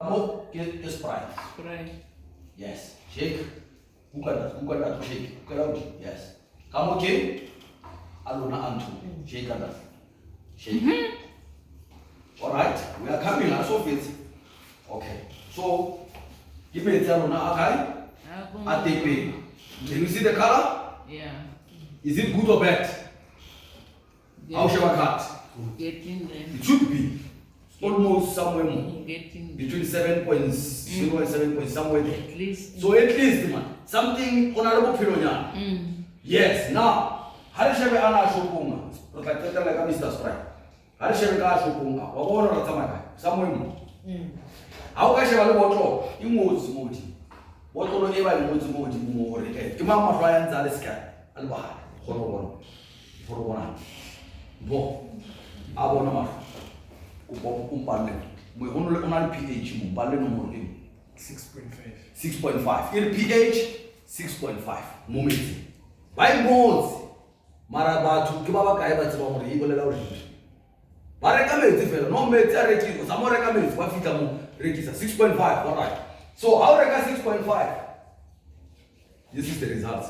Get Sprite. Sprite. Yes. Shake. Who got that? Shake. Who got that? Yes. Come okay. Alona Antu. Shake that. Shake. Alright. We are coming out of it. Okay. So give me the Alona Akai. ATP. Can you see the color? Yeah. Is it good or bad? How shall I cut? Getting there. It should be almost somewhere more. Getting Between 7.0 and 7 point somewhere there. at least. So at least man, something honorable Pironya. Yes, now Harishebe Ana Shopunga. Like Mr. Sprite. Harishebe Shopunga. Or Ratamaka. Somewhere more. How can I water? You modes modi. What will ever modi more? Imam Ryan Zaliska. Alba. Horror. For one. Bo. Abonama. We only on pH. 6.5. 6.5. In pH 6.5. Moment. By modes. Marabatu. Kibaba Kaiba Timor. Evil allowed. But recommend if no meter some more recommend what fit register 6.5. Alright. So how record 6.5? This is the result.